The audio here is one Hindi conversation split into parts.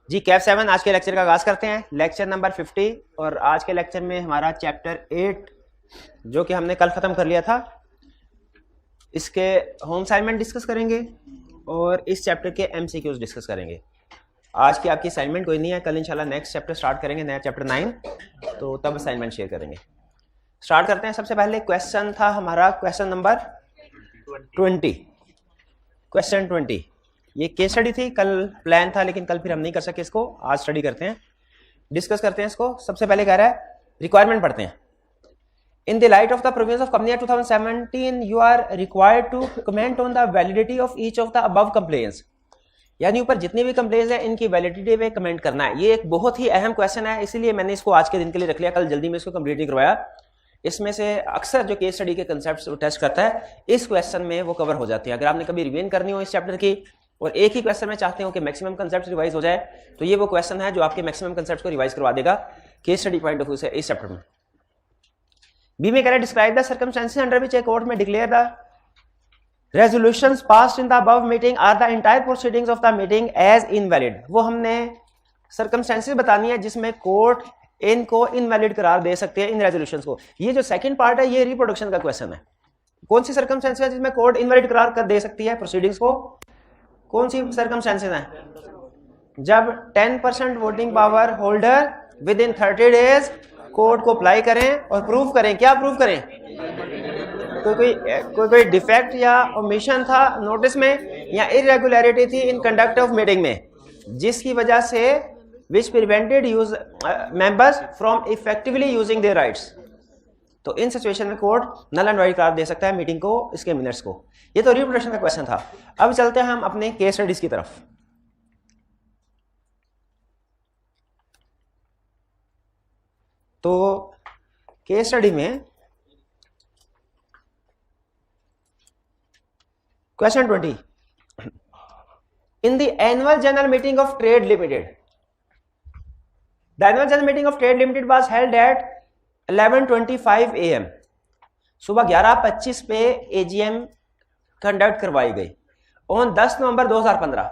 जी कैफ 7 आज के लेक्चर का आगाज करते हैं। लेक्चर नंबर 50 और आज के लेक्चर में हमारा चैप्टर 8 जो कि हमने कल ख़त्म कर लिया था, इसके होम असाइनमेंट डिस्कस करेंगे और इस चैप्टर के एमसीक्यूज डिस्कस करेंगे। आज की आपकी असाइनमेंट कोई नहीं है, कल इंशाल्लाह नेक्स्ट चैप्टर स्टार्ट करेंगे, नया चैप्टर 9, तो तब असाइनमेंट शेयर करेंगे। स्टार्ट करते हैं। सबसे पहले क्वेश्चन था हमारा क्वेश्चन नंबर 20। क्वेश्चन 20 ये केस स्टडी थी, कल प्लान था लेकिन कल फिर हम नहीं कर सके इसको, आज स्टडी करते हैं, डिस्कस करते हैं इसको। सबसे पहले कह रहा है रिक्वायरमेंट पढ़ते हैं। In the light of the provisions of company act 2017 you are required to comment on the validity of each of the above complaints, यानी ऊपर जितनी भी कंप्लेंट्स हैं इनकी वैलिडिटी पे कमेंट करना है। ये एक बहुत ही अहम क्वेश्चन है, इसीलिए मैंने इसको आज के दिन के लिए रख लिया, कल जल्दी में इसको कंप्लीट नहीं करवाया। इसमें से अक्सर जो केस स्टडी के कंसेप्ट टेस्ट करता है इस क्वेश्चन में वो कवर हो जाती है। अगर आपने कभी रिवीजन करनी हो इस चैप्टर की और एक ही क्वेश्चन में चाहते हो कि मैक्सिमम कंसेप्ट रिवाइज हो जाए, तो ये वो क्वेश्चन है जो आपके मैक्सिमम कंसेप्ट को रिवाइज करवा देगा case study point of view से इस चैप्टर में। बी में कह रहा है describe the circumstances under which a court में declare the resolutions passed in the above meeting or the entire proceedings of the meeting as invalid. वो हमने सर्कमस्टेंसेस बतानी है जिसमें कोर्ट इनको इनवैलिड करार दे सकते हैं इन रेजोल्यूशंस को। ये जो सेकंड पार्ट है ये रिप्रोडक्शन का क्वेश्चन है। कौन सी सर्कमस्टेंसेस है जिसमें कोर्ट इनवैलिड करार कर दे सकती है प्रोसीडिंग्स को? कौन सी सर्कमस्टेंसेस हैं? जब 10% voting power holder with in 30 days court को अप्लाई करें और प्रूव करें। क्या प्रूव करें? कोई डिफेक्ट या ओमिशन था नोटिस में या इरेगुलरिटी थी इन कंडक्ट ऑफ मीटिंग में जिसकी वजह से which prevented members from effectively using their rights। तो इन सिचुएशन में कोर्ट नल एंड वाइड करार दे सकता है मीटिंग को, इसके मिनट्स को। ये तो रिप्रोडक्शन का क्वेश्चन था। अब चलते हैं हम अपने केस स्टडीज की तरफ। तो केस स्टडी में question 20 in the annual general meeting of trade limited. The annual general meeting of Trade Limited was held at 11:25 AM। सुबह 11:25 पे AGM कंडक्ट करवाई गई। On 10 November 2015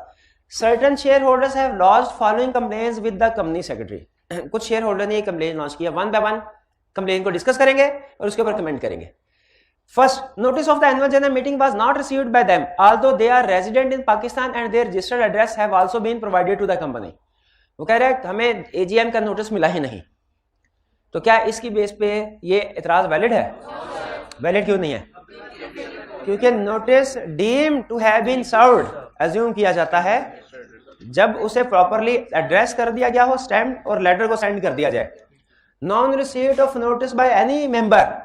certain shareholders have lodged following complaints with the company secretary। कुछ शेयर होल्डर ने ये कंप्लेन लॉन्च किया। वन बाय वन कंप्लेन को डिस्कस करेंगे और उसके ऊपर कमेंट करेंगे। First, notice of the annual general meeting was not received by them although they are resident in Pakistan and their registered address have also been provided to the company। वो कह रहे हैं हमें एजीएम का नोटिस मिला ही नहीं, तो क्या इसकी बेस पे ये एतराज वैलिड है? वैलिड क्यों नहीं है? क्योंकि notice deemed to have been served assume किया जाता है जब उसे प्रॉपरली एड्रेस कर दिया गया हो, स्टैम्प और लेटर को सेंड कर दिया जाए। Non received of notice by any member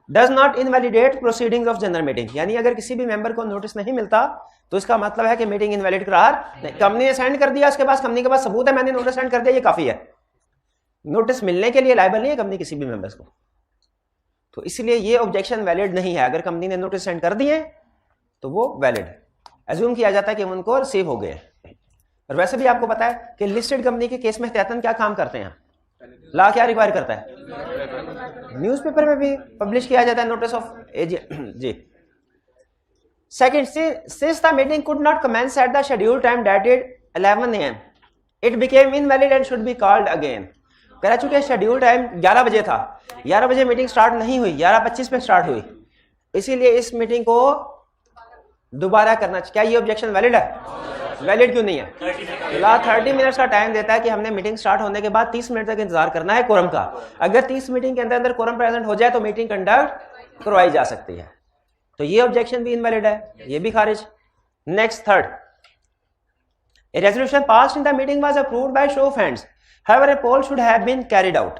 does not invalidate proceedings of general meeting. यानी अगर किसी भी मेंबर को नोटिस नहीं मिलता तो इसका मतलब है कि मीटिंग इनवैलिड करार नहीं। कंपनी ने सेंड कर दिया, उसके पास कंपनी के पास सबूत है मैंने नोटिस सेंड कर दिया, ये काफी है। नोटिस मिलने के लिए लायबल नहीं है कंपनी किसी भी मेंबर्स को, तो इसलिए ये ऑब्जेक्शन वैलिड नहीं है। अगर कंपनी ने नोटिस सेंड कर दिए तो वो वैलिड है, एज्यूम किया जाता है कि उनको रिसीव हो गए। और वैसे भी आपको पता है कि लिस्टेड कंपनी के केस में एहतियातन क्या काम करते हैं, ला क्या रिक्वायर करता है? न्यूज़पेपर में भी पब्लिश किया जाता है नोटिस ऑफ जी। Second, since the meeting could not commence at the scheduled time dated 11 AM, it became invalid and should be called again। कह रहा चूंकि शेड्यूल टाइम 11 बजे था, 11 बजे मीटिंग स्टार्ट नहीं हुई, 11:25 पे स्टार्ट हुई, इसीलिए इस मीटिंग को दोबारा करना चाहिए। क्या ये ऑब्जेक्शन वैलिड है? वैलिड क्यों नहीं है? लॉ 30 मिनट्स का टाइम देता है कि हमने मीटिंग स्टार्ट होने के बाद 30 मिनट तक इंतजार करना है कोरम का। अगर 30 मीटिंग के अंदर कोरम प्रेजेंट हो जाए तो मीटिंग कंडक्ट करवाई जा सकती है, तो ये ऑब्जेक्शन भी इनवैलिड है, ये भी खारिज। Next, third, a resolution passed in the meeting was approved by show of hands, however a poll should have been carried out.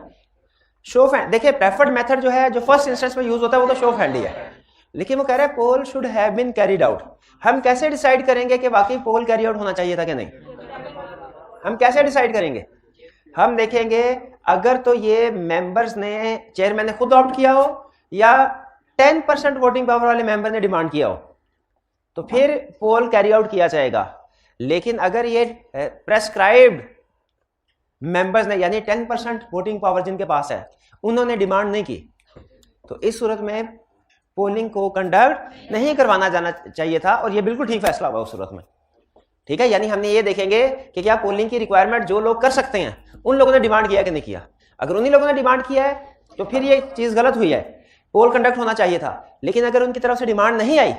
Show of hand, देखिए प्रेफर्ड मेथड जो है, जो फर्स्ट इंस्टेंस में यूज होता है वो तो शो ऑफ हैंड ही है, लेकिन वो कह रहा है poll should have been carried out. हम कैसे डिसाइड करेंगे कि वाकई पोल कैरी आउट होना चाहिए था कि नहीं? हम कैसे डिसाइड करेंगे? हम देखेंगे अगर तो ये मेंबर्स ने, चेयरमैन ने खुद ऑप्ट किया हो या 10% वोटिंग पावर वाले मेंबर ने डिमांड किया हो तो फिर पोल कैरी आउट किया जाएगा। लेकिन अगर ये प्रेस्क्राइब्ड मेंबर्स ने, यानी 10% वोटिंग पावर जिनके पास है, उन्होंने डिमांड नहीं की, तो इस सूरत में पोलिंग को कंडक्ट नहीं करवाना जाना चाहिए था, और ये बिल्कुल ठीक फैसला हुआ उस सूरत में। ठीक है, यानी हमने ये देखेंगे कि क्या पोलिंग की रिक्वायरमेंट जो लोग कर सकते हैं उन लोगों ने डिमांड किया कि नहीं किया। अगर उन्हीं लोगों ने डिमांड किया है तो फिर ये चीज गलत हुई है, पोल कंडक्ट होना चाहिए था। लेकिन अगर उनकी तरफ से डिमांड नहीं आई,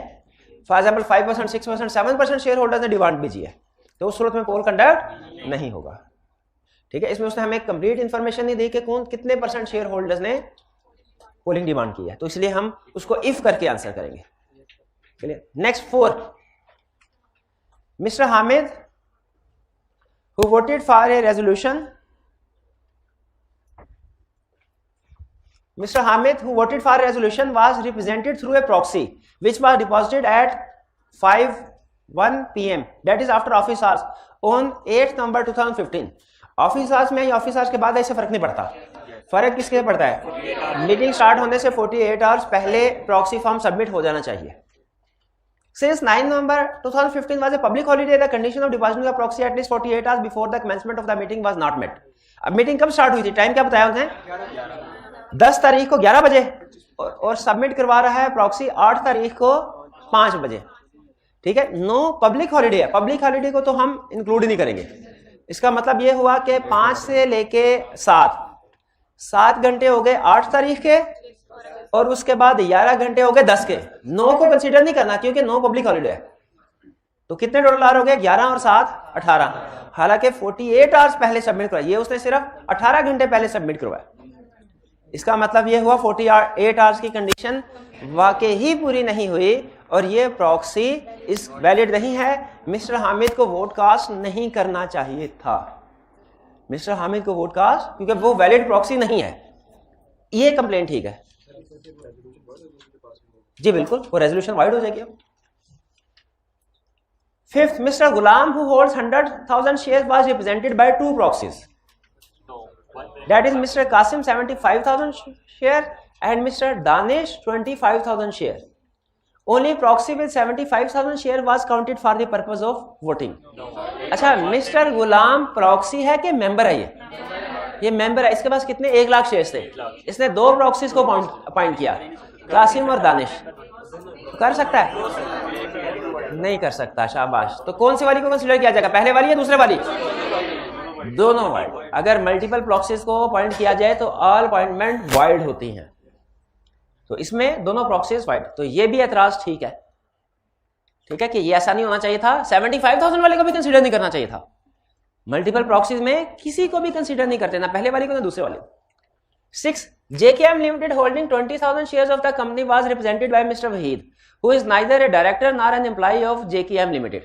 फॉर एग्जाम्पल 5%, 6%, 7% शेयर होल्डर्स ने डिमांड भेजी है, तो उस सूरत में पोल कंडक्ट नहीं होगा। ठीक है, इसमें उसने हमें कंप्लीट इंफॉर्मेशन नहीं दी कि कौन कितने % शेयर होल्डर्स ने पोलिंग डिमांड की है, तो इसलिए हम उसको इफ करके आंसर करेंगे। चलिए next 4, mister Hamid who voted for a resolution, Mr. Hamid who voted for a resolution was represented through a proxy which was deposited at 5:01 PM, that is after office hours on 8 November 2015। Office hours में या ऑफिस आवर्स के बाद ऐसे फर्क नहीं पड़ता। फर्क किसके पड़ता है? मीटिंग स्टार्ट होने से 48 आवर्स पहले प्रॉक्सी फॉर्म सबमिट हो जाना चाहिए। Since 9 November 2015 was a public holiday, the condition of depositing a proxy at least 48 hours before the commencement of the meeting was not met। अब मीटिंग कब स्टार्ट हुई थी, टाइम क्या बताया उन्होंने? 10 तारीख को 11 बजे और सबमिट करवा रहा है प्रॉक्सी 8 तारीख को 5 बजे। ठीक है, नो पब्लिक हॉलिडे है, पब्लिक हॉलिडे को तो हम इंक्लूड नहीं करेंगे। इसका मतलब यह हुआ कि 5 से लेके 7 घंटे हो गए 8 तारीख के, और उसके बाद 11 घंटे हो गए 10 के। 9 को कंसीडर नहीं करना क्योंकि 9 पब्लिक हॉलिडे है। तो कितने टोटल आवर हो गए? 11 और 7 18। हालांकि 48 आवर्स पहले सबमिट करवाया, ये उसने सिर्फ 18 घंटे पहले सबमिट करवाया। इसका मतलब ये हुआ 48 आवर्स की कंडीशन वाकई ही पूरी नहीं हुई और ये प्रॉक्सी इस वैलिड नहीं है। मिस्टर हामिद को वोट कास्ट नहीं करना चाहिए था, मिस्टर हामिद को वोट कास्ट, क्योंकि वो वैलिड प्रॉक्सी नहीं है। ये कंप्लेंट ठीक है जी, बिल्कुल वो रेजोल्यूशन वाइड हो जाएगी। 5th, mister Ghulam who holds 100,000 shares was represented by 2 proxies, that is Mr. Qasim 75,000 share and Mr. Danish 25,000 share। Only proxy with 75,000 share was counted for the purpose of voting। अच्छा, मिस्टर गुलाम प्रॉक्सी है कि मेंबर है? ये मेंबर है। इसके पास कितने 1 लाख शेयर्स थे। इसने 2 प्रॉक्सीज को अपॉइंट किया, कासिम और दानिश। कर सकता है? नहीं कर सकता। शाबाश। तो कौन सी वाली को कंसीडर किया जाएगा, पहले वाली या दूसरे वाली? दोनों वाइड। अगर मल्टीपल प्रॉक्सीज को अपॉइंट किया जाए तो ऑल अपॉइंटमेंट वाइड होती हैं, तो इसमें दोनों प्रॉक्सीज वाइड। तो ये भी एतराज ठीक है, ठीक है कि ये ऐसा नहीं होना चाहिए था। 75,000 वाले को भी कंसीडर नहीं करना चाहिए था। मल्टीपल प्रॉक्सीज में किसी को भी कंसीडर नहीं करते, ना पहले वाली को ना दूसरे वाले। 6, JKM Limited holding 20,000 shares of the company was represented by Mr. Wahid, who is neither a director nor an employee of JKM Limited।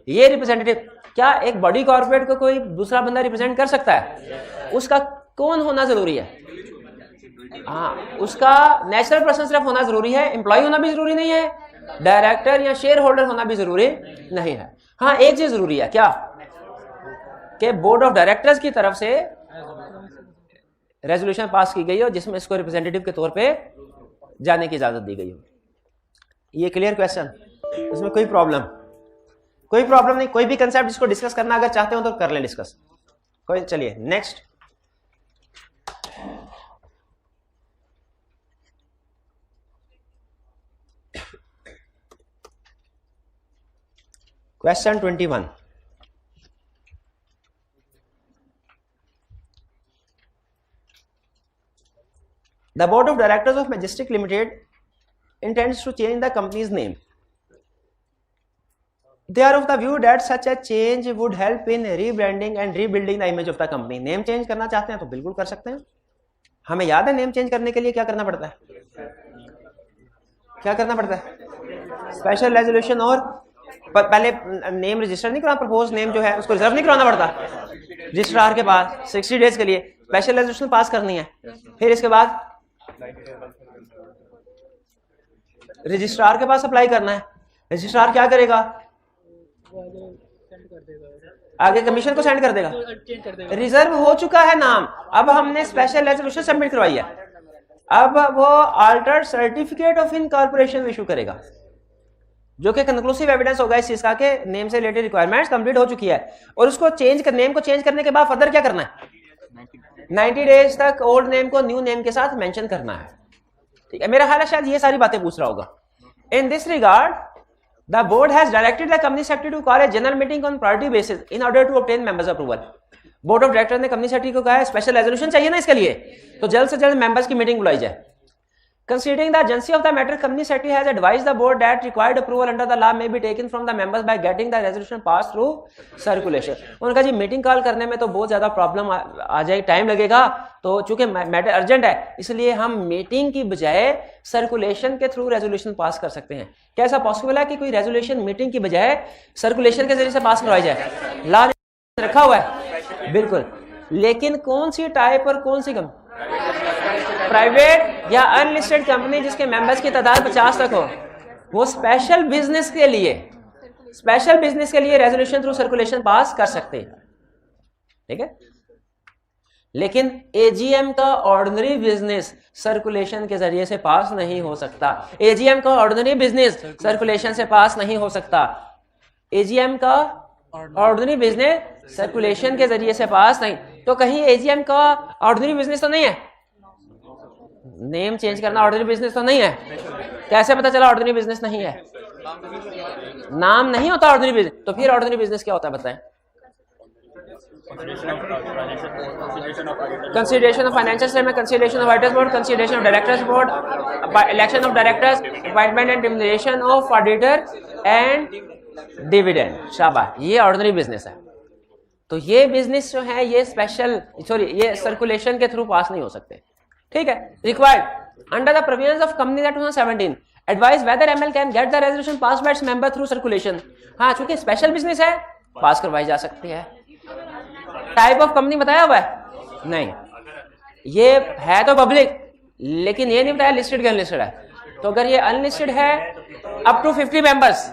ये रिप्रेजेंटेटिव, क्या एक बॉडी कॉर्पोरेट को कोई दूसरा बंदा रिप्रेजेंट कर सकता है? उसका कौन होना जरूरी है? हाँ, उसका नेचुरल पर्सन सिर्फ होना जरूरी है, एम्प्लॉय होना भी जरूरी नहीं है, डायरेक्टर या शेयर होल्डर होना भी जरूरी नहीं है। हाँ, एक चीज जरूरी है, क्या कि बोर्ड ऑफ डायरेक्टर्स की तरफ से रेजोल्यूशन पास की गई हो जिसमें इसको रिप्रेजेंटेटिव के तौर पे जाने की इजाजत दी गई हो। ये क्लियर क्वेश्चन? इसमें कोई प्रॉब्लम नहीं। कोई भी कंसेप्ट जिसको डिस्कस करना अगर चाहते हो तो कर लें डिस्कस, कोई। चलिए next, question 21। The board of directors of Majestic Limited intends to change the company's name. They are of the view that such a change would help in rebranding and rebuilding the image of the company। Name change करना चाहते हैं तो बिल्कुल कर सकते हैं। हमें याद है नेम चेंज करने के लिए क्या करना पड़ता है? क्या करना पड़ता है? स्पेशल रेजोल्यूशन, और पहले नेम रजिस्टर नहीं कराना, प्रपोज नेम जो है उसको रिजर्व नहीं कराना पड़ता रजिस्ट्रार के पास 60 डेज के लिए। स्पेशल रेजोल्यूशन पास करनी है, फिर इसके बाद रजिस्ट्रार के पास अप्लाई करना है। रजिस्ट्रार क्या करेगा? आगे कमीशन को सेंड कर देगा। रिजर्व हो चुका है नाम, अब हमने स्पेशल रेजोल्यूशन सबमिट करवाई है, अब वो Altered certificate of incorporation issue करेगा, जो कि कंक्लूसिव एविडेंस होगा इस चीज का कि नेम से रिलेटेड रिक्वायरमेंट्स कंप्लीट हो चुकी है। और उसको नेम को चेंज करने के बाद फर्दर क्या करना है? 90 डेज तक ओल्ड नेम को न्यू नेम के साथ मेंशन करना है। ठीक है, मेरा ख्याल है शायद ये सारी बातें पूछ रहा होगा। In this regard The board has directed the company secretary to call a general meeting on priority basis in order to obtain members approval. Board of director ने कंपनी सेक्रेटरी को कहा है स्पेशल रेजोल्यूशन चाहिए ना इसके लिए, तो जल्द से जल्द मेंबर्स की मीटिंग बुलाई जाए. Considering the urgency of the matter, company secretary has advised the board that required approval under the law may be taken from the members by getting the resolution passed through circulation. उनका जी मीटिंग कॉल करने में तो बहुत ज्यादा प्रॉब्लम आ जाए, टाइम लगेगा, तो चूंकि मैटर अर्जेंट है इसलिए हम मीटिंग की बजाय सर्कुलेशन के थ्रू रेजोल्यूशन पास कर सकते हैं. क्या ऐसा पॉसिबल है कि कोई रेजोल्यूशन मीटिंग की बजाय सर्कुलेशन के जरिए से पास करवाई जाए? लॉ ने रखा हुआ है बिल्कुल, लेकिन कौन सी टाइप और कौन सी कंपनी? प्राइवेट या अनलिस्टेड कंपनी जिसके मेंबर्स की तादाद 50 तक हो, वो स्पेशल बिजनेस के लिए रेजोल्यूशन थ्रू सर्कुलेशन पास कर सकते हैं. ठीक है, लेकिन एजीएम का ऑर्डिनरी बिजनेस सर्कुलेशन के जरिए से पास नहीं हो सकता. एजीएम का ऑर्डिनरी बिजनेस सर्कुलेशन से पास नहीं हो सकता. एजीएम का ऑर्डिनरी बिजनेस सर्कुलेशन के जरिए से पास नहीं. तो कहीं एजीएम का ऑर्डिनरी बिजनेस तो नहीं है? नेम चेंज करना ऑर्डिनरी बिजनेस तो नहीं है? कैसे पता चला ऑर्डिनरी बिजनेस नहीं है? नाम नहीं होता ऑर्डिनरी बिजनेस, तो फिर ऑर्डिनरी बिजनेस क्या होता है बताएं? Consideration of financial statement, consideration of auditors board, consideration of directors board, election of directors, appointment and remuneration of auditor and dividend. शाबाश, ये ऑर्डिनरी बिजनेस है. तो ये बिजनेस जो है ये ये सर्कुलेशन के थ्रू पास नहीं हो सकते. ठीक है. Required under the provisions of company act 2017 advice whether ML can get the resolution pass by its member through circulation. हाँ, चूंकि स्पेशल बिजनेस है पास करवाई जा सकती है. टाइप ऑफ कंपनी बताया हुआ है नहीं, ये है तो पब्लिक, लेकिन ये नहीं बताया लिस्टेड के अनलिस्टेड है. तो अगर ये अनलिस्टेड है अप टू 50 मेंबर्स,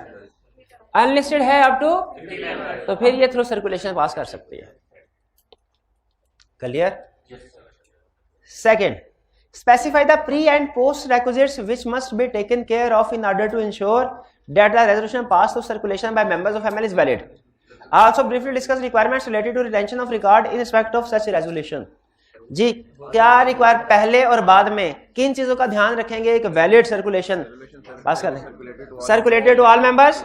अनलिस्टेड है अप टू, तो फिर ये थ्रू सर्कुलेशन पास कर सकती है. Clear? Second, specify the pre and post requisites which must be taken care of in order to ensure that the resolution passed through circulation by members of ML is valid. Also briefly discuss requirements related to retention of record in respect of such resolution. जी, क्या रिक्वायर पहले और बाद में किन चीजों का ध्यान रखेंगे एक वैलिड सर्कुलेशन पास करने? Circulated to all members,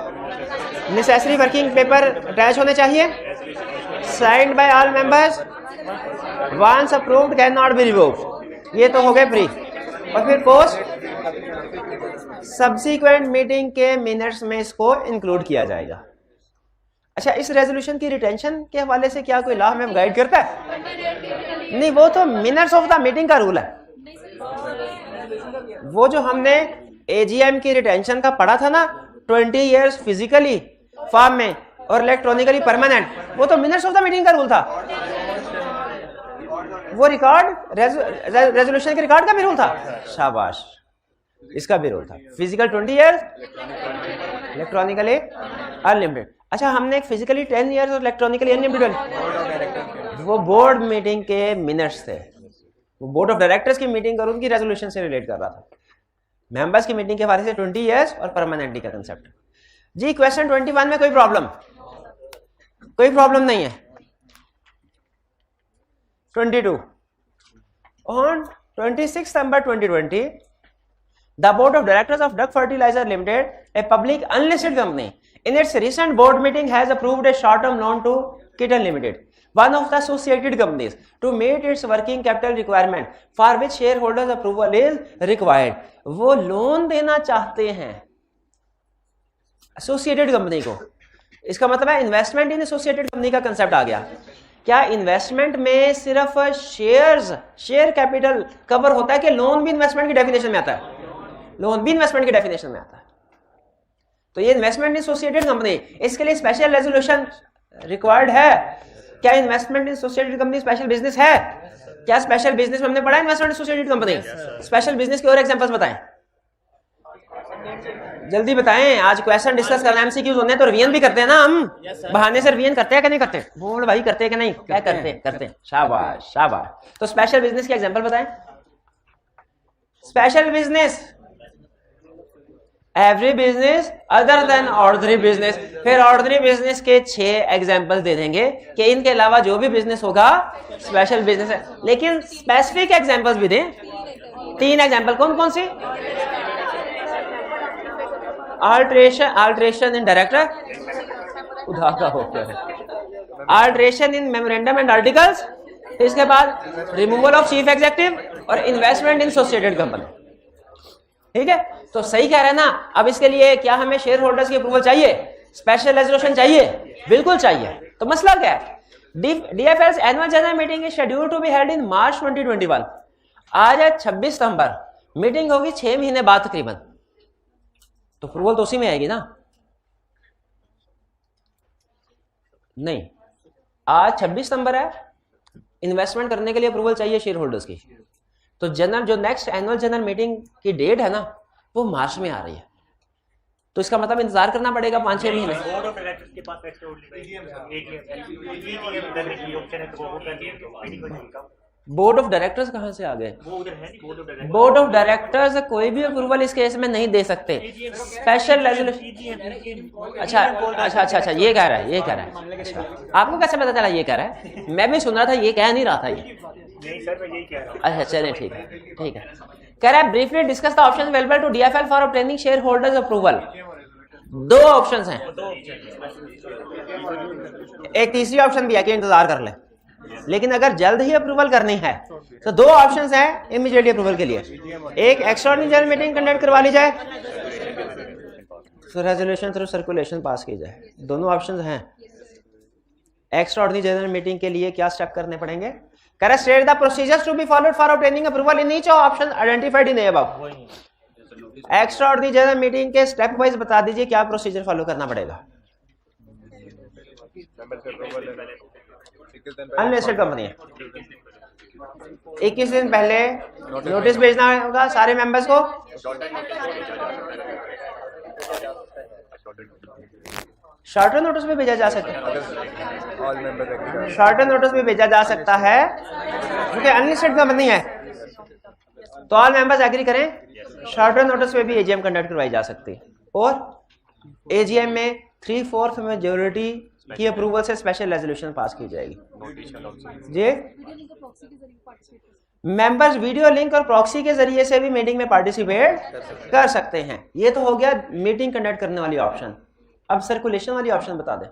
necessary working paper attach होने चाहिए, signed by all members, once approved can not be revoked. ये तो हो गए प्री. और फिर पोस्ट, सब्सिक्वेंट मीटिंग के मिनट्स में इसको इंक्लूड किया जाएगा. अच्छा, इस रेजोल्यूशन की रिटेंशन के हवाले से क्या कोई लॉ हमें गाइड करता है? नहीं, वो तो मिनट्स ऑफ द मीटिंग का रूल है. वो जो हमने एजीएम की रिटेंशन का पढ़ा था ना, 20 years फिजिकली फॉर्म में और इलेक्ट्रॉनिकली परमानेंट, वो तो मिनट्स ऑफ द मीटिंग का रूल था. वो रिकॉर्ड रेजोल्यूशन के रिकॉर्ड का भी रूल था. शाबाश, इसका भी रूल था. Physical 20 years, electronically unlimited. अच्छा, हमने एक फिजिकली 10 years और इलेक्ट्रॉनिकली अनलिमिटेड, वो बोर्ड मीटिंग के मिनट्स थे. वो बोर्ड ऑफ डायरेक्टर्स की मीटिंग और उनकी रेजोल्यूशन से रिलेट कर रहा था. मेंबर्स की मीटिंग के हवाले से 20 years और परमानेंटली का कंसेप्ट. जी, क्वेश्चन 21 में कोई प्रॉब्लम नहीं है. 22. On 26 September 2020, the Board of Directors of Duck Fertilizer Limited, a public unlisted company, in its recent board meeting has approved a short-term loan to Kitten Limited, one of the associated companies, to meet its working capital requirement, for which shareholders approval is required. वो लोन देना चाहते हैं एसोसिएटेड कंपनी को. इसका मतलब है इन्वेस्टमेंट इन एसोसिएटेड कंपनी का कंसेप्ट आ गया. क्या इन्वेस्टमेंट में सिर्फ शेयर कैपिटल कवर होता है कि लोन भी इन्वेस्टमेंट की डेफिनेशन में आता है? लोन भी इन्वेस्टमेंट की डेफिनेशन में आता है. तो ये इन्वेस्टमेंट इन एसोसिएटेड कंपनी, इसके लिए स्पेशल रेजोल्यूशन रिक्वायर्ड है. क्या इन्वेस्टमेंट इन एसोसिएटेड कंपनी स्पेशल बिजनेस है? क्या स्पेशल बिजनेस में हमने पढ़ा investment associated company? Special business के और एग्जांपल्स बताएं, जल्दी बताएं. आज क्वेश्चन डिस्कस करना, एमसीक्यूज होने तो रिवीजन भी करते हैं ना हम. बहाने से रिवीजन करते हैं कि नहीं करते? बोल भाई, करते हैं कि नहीं? क्या करते हैं. शाबाश शाबाश. तो स्पेशल बिजनेस के एग्जांपल बताएं. Special business, every business other than ordinary business. फिर ऑर्डिनरी बिजनेस के 6 एग्जांपल दे देंगे कि इनके अलावा जो भी बिजनेस होगा स्पेशल बिजनेस है. लेकिन स्पेसिफिक एग्जांपल्स भी दें. 3 एग्जांपल. कौन कौन सी? अल्ट्रेशन इन डायरेक्टर, उधार का हो गया है, alteration in memorandum and articles, इसके बाद रिमूवल ऑफ चीफ एग्जीक्यूटिव और इन्वेस्टमेंट इन एसोसिएटेड कंपनी। ठीक है, तो सही कह रहे हैं ना। अब इसके लिए क्या हमें शेयर होल्डर्स की अप्रूवल चाहिए, स्पेशल रेजोल्यूशन चाहिए? बिल्कुल चाहिए। तो मसला क्या है, DFL's annual general meeting is scheduled to be held in March 2021। आज है 26 सितंबर, मीटिंग होगी 6 महीने बाद तकरीबन, तो अप्रूवल तो उसी में आएगी ना? नहीं, आज 26 सितंबर है, इन्वेस्टमेंट करने के लिए अप्रूवल चाहिए शेयर होल्डर्स की, तो जनरल जो नेक्स्ट एनुअल जनरल मीटिंग की डेट है ना वो मार्च में आ रही है, तो इसका मतलब इंतजार करना पड़ेगा 5-6 महीने। बोर्ड ऑफ डायरेक्टर्स कहां से आ गए? बोर्ड ऑफ डायरेक्टर्स कोई भी अप्रूवल इस केस में नहीं दे सकते, स्पेशल रेजोल्यूशन। अच्छा, ये कह रहा है, अच्छा, आपको कैसे पता चला ये कह रहा है? मैं भी सुन रहा था, ये कह नहीं रहा था ये। अच्छा चलिए, ठीक है। कह रहा है briefly discuss the option available to DFL for obtaining share holders approval. 2 options हैं, एक तीसरी ऑप्शन भी है कि इंतजार कर ले, लेकिन अगर जल्द ही अप्रूवल करनी है तो 2 ऑप्शंस हैं इमीडिएटली अप्रूवल के लिए। एक एक्स्ट्राऑर्डिनरी जनरल मीटिंग कंडक्ट करवा ली जाए, तो रेजोल्यूशन थ्रू सर्कुलेशन पास की जाए। दोनों ऑप्शंस हैं। एक्स्ट्राऑर्डिनरी जनरल मीटिंग के लिए क्या स्टेप करने पड़ेंगे? Correct state the procedures to be followed for obtaining approval in each option identified in above. Extraordinary general meeting के स्टेप वाइज बता दीजिए क्या प्रोसीजर फॉलो करना पड़ेगा। अनलिस्टेड कंपनी है, 21 दिन पहले नोटिस भेजना होगा सारे मेंबर्स को। शॉर्टर नोटिस भी भेजा जा सकता है, शॉर्टर नोटिस भी भेजा जा सकता है क्योंकि अनलिस्टेड कंपनी है, तो ऑल मेंबर्स एग्री करें, शॉर्टर नोटिस पे भी एजीएम कंडक्ट करवाई जा सकती है। और एजीएम में 3/4 मेजॉरिटी की अप्रूवल से स्पेशल रेजोल्यूशन पास की जाएगी। जी, मेंबर्स वीडियो लिंक और प्रॉक्सी के जरिए से भी मीटिंग में पार्टिसिपेट कर सकते हैं। ये तो हो गया मीटिंग कंडक्ट करने वाली ऑप्शन। अब सर्कुलेशन वाली ऑप्शन बता दें।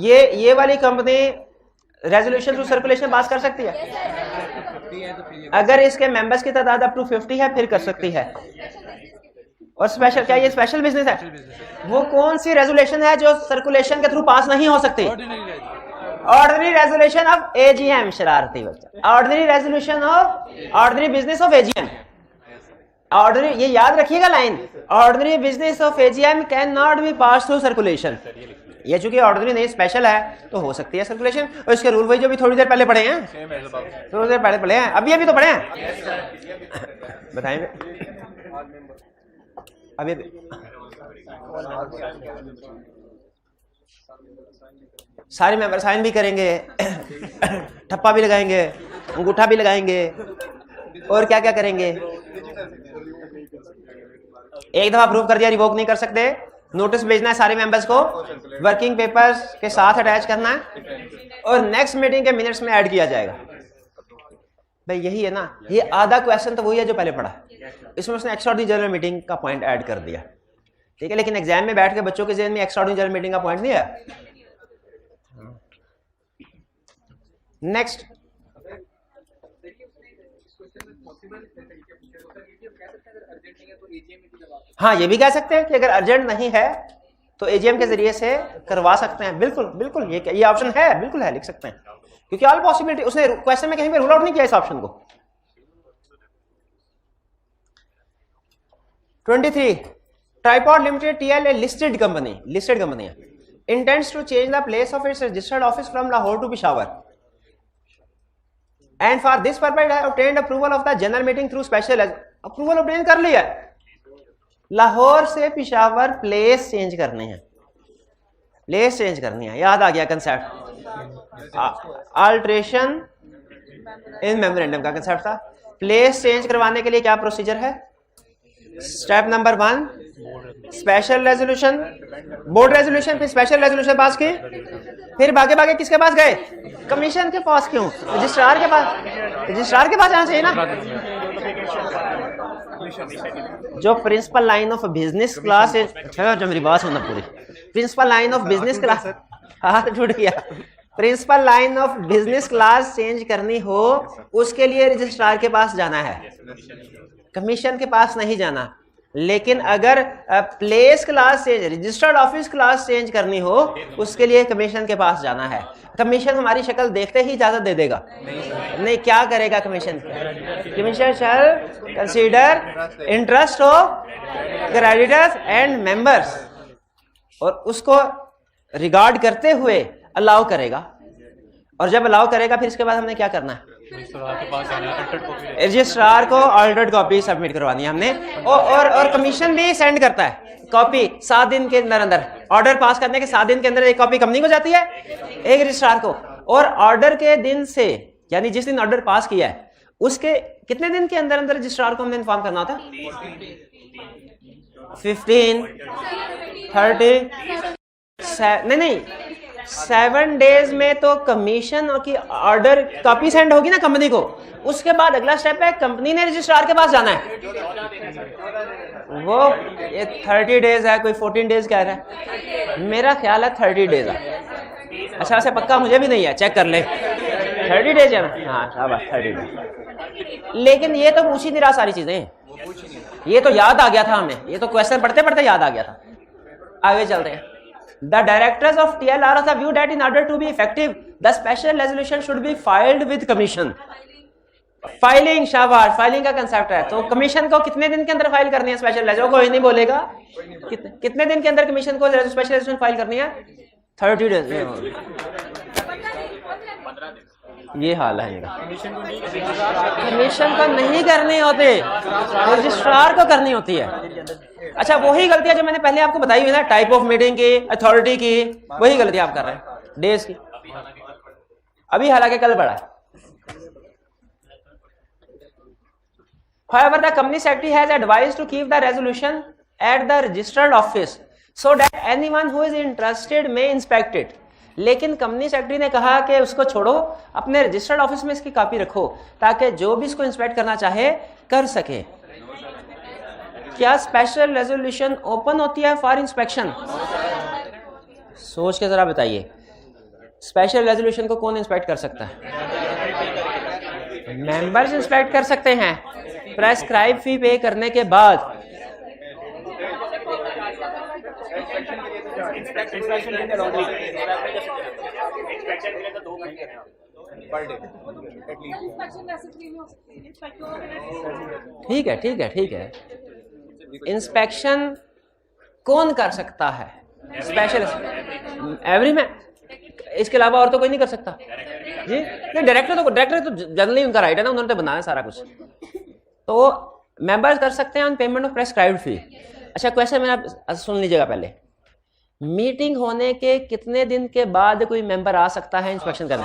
ये वाली कंपनी रेजोल्यूशन थ्रू सर्कुलेशन पास कर सकती है अगर इसके मेंबर्स की तादाद अप टू 50 है, फिर कर सकती है। और स्पेशल, क्या ये स्पेशल बिजनेस है? वो कौन सी रेजोल्यूशन है जो सर्कुलेशन के थ्रू पास नहीं हो सकती? Ordinary resolution of AGM. शरारती बच्चा, ordinary resolution of ordinary business of AGM. Ordinary, ये याद रखिएगा line, ordinary business of AGM can not B pass through circulation. ये चूंकि ऑर्डिनरी नहीं स्पेशल है तो हो सकती है सर्कुलेशन। और इसके रूल वही जो भी थोड़ी देर पहले पढ़े हैं, थोड़ी देर पहले पढ़े हैं, अभी तो पढ़े हैं, बताएंगे अभी। सारे मेंबर साइन भी करेंगे, ठप्पा भी लगाएंगे, अंगूठा भी लगाएंगे, और क्या क्या करेंगे। एक दफा प्रूव कर दिया, रिवोक नहीं कर सकते। नोटिस भेजना है सारे मेंबर्स को, वर्किंग पेपर्स के साथ अटैच करना है, और नेक्स्ट मीटिंग के मिनट्स में ऐड किया जाएगा। भाई यही है ना, ये आधा क्वेश्चन तो वही है जो पहले पढ़ा, इसमें उसने एक्स्ट्राऑर्डिनरी जनरल मीटिंग का पॉइंट ऐड कर दिया। ठीक है, लेकिन एग्जाम में बैठ के बच्चों के ज़हन में एक्स्ट्राऑर्डिनरी जनरल मीटिंग का पॉइंट नहीं है। नेक्स्ट, हाँ ये भी कह सकते हैं कि अगर अर्जेंट नहीं है तो एजीएम के जरिए से करवा सकते हैं। बिल्कुल बिल्कुल, ये ऑप्शन है, बिल्कुल है, लिख सकते हैं, क्योंकि ऑल पॉसिबिलिटी, उसने क्वेश्चन में कहीं पे रूल आउट नहीं किया इस ऑप्शन को। 23 Tripod limited TL a listed company है, intends to change the place of its registered office from Lahore to Peshawar, and for this purpose have obtained approval of the general meeting through special. Approval obtain कर लिया, लाहौर से पेशावर प्लेस चेंज करनी है, प्लेस चेंज करनी है, याद आ गया कंसेप्ट, अल्ट्रेशन इन मेमोरेंडम का कंसेप्ट था। प्लेस चेंज करवाने के लिए क्या प्रोसीजर है? Step number 1 special resolution, board resolution, फिर स्पेशल रेजोल्यूशन पास की, फिर भागे भागे किसके पास गए? कमीशन के पास। क्यों? रजिस्ट्रार के पास, रजिस्ट्रार के पास जाना चाहिए ना। जो principal line of business class जो मेरी बात सुनना पूरी, principal line of business class, हाथ टूट गया, principal line of business class change करनी हो उसके लिए रजिस्ट्रार के पास जाना है, कमीशन के पास नहीं जाना। लेकिन अगर place class change, registered office class change करनी हो उसके लिए कमीशन के पास जाना है। कमीशन हमारी शक्ल देखते ही इजाजत दे देगा? नहीं, क्या करेगा commission? Commission shell consider interest of creditors and members, और उसको रिगार्ड करते हुए अलाउ करेगा। और जब अलाउ करेगा फिर इसके बाद हमने क्या करना है? रजिस्ट्रार को ऑल्टर्ड कॉपी सबमिट करवानी है हमने, और कमीशन भी सेंड करता है कॉपी 7 दिन के अंदर अंदर। ऑर्डर पास करने के 7 दिन के अंदर एक कॉपी कंपनी को जाती है, एक रजिस्ट्रार को, और ऑर्डर के दिन से, यानी जिस दिन ऑर्डर पास किया है उसके कितने दिन के अंदर अंदर रजिस्ट्रार को हमने इन्फॉर्म करना होता? 15, 30, नहीं 7 डेज में तो कमीशन और की ऑर्डर कॉपी सेंड होगी ना कंपनी को। उसके बाद अगला स्टेप है कंपनी ने रजिस्ट्रार के पास जाना है, वो ये 30 डेज है, कोई 14 डेज कह रहा है, मेरा ख्याल है 30 डेज है। अच्छा वैसे पक्का मुझे भी नहीं है, चेक कर ले, 30 डेज है ना? हाँ शाबाश 30 डेज। लेकिन ये तो पूछी नहीं रहा सारी चीजें, ये तो याद आ गया था हमें, ये तो क्वेश्चन पढ़ते पढ़ते याद आ गया था। आगे चलते हैं। The directors of TLR are of the view that in order to be effective, the special resolution should be filed with commission. Filing, शाबाश, फाइलिंग का कंसेप्ट है। तो कमीशन को कितने दिन के अंदर फाइल करनी है स्पेशल रेजो? कोई नहीं बोलेगा। कितने दिन के अंदर कमीशन को स्पेशल रेजोल्यूशन फाइल करनी है? 30 डेज। ये हाल है इनका, कमीशन को नहीं करनी होती, रजिस्ट्रार को करनी होती है। अच्छा वही गलतियां जो मैंने पहले आपको बताई हुई ना, टाइप ऑफ मीटिंग की, अथॉरिटी की, वही गलतियां आप कर रहे हैं, डेज की। अभी हालांकि कल बढ़ा है। However, the company secretary has advised to keep the resolution at the registered office so that anyone who is interested may inspect it. लेकिन कंपनी सेक्रेटरी ने कहा कि उसको छोड़ो, अपने रजिस्टर्ड ऑफिस में इसकी कॉपी रखो ताकि जो भी इसको इंस्पेक्ट करना चाहे कर सके। क्या स्पेशल रेजोल्यूशन ओपन होती है फॉर इंस्पेक्शन? सोच के जरा बताइए, स्पेशल रेजोल्यूशन को कौन इंस्पेक्ट कर सकता है? मेंबर्स इंस्पेक्ट कर सकते हैं प्रेस्क्राइब फी पे करने के बाद। ठीक है ठीक है ठीक है, इंस्पेक्शन कौन कर सकता है? स्पेशल एवरी मैन, इसके अलावा और तो कोई नहीं कर सकता जी। नहीं, डायरेक्टर तो जनरली उनका राइट है ना, उन्होंने तो बनाया सारा कुछ। तो मेंबर्स कर सकते हैं ऑन पेमेंट ऑफ प्रेस्क्राइब्ड फी। अच्छा क्वेश्चन मेरा सुन लीजिएगा पहले, मीटिंग होने के कितने दिन के बाद कोई मेंबर आ सकता है इंस्पेक्शन करने?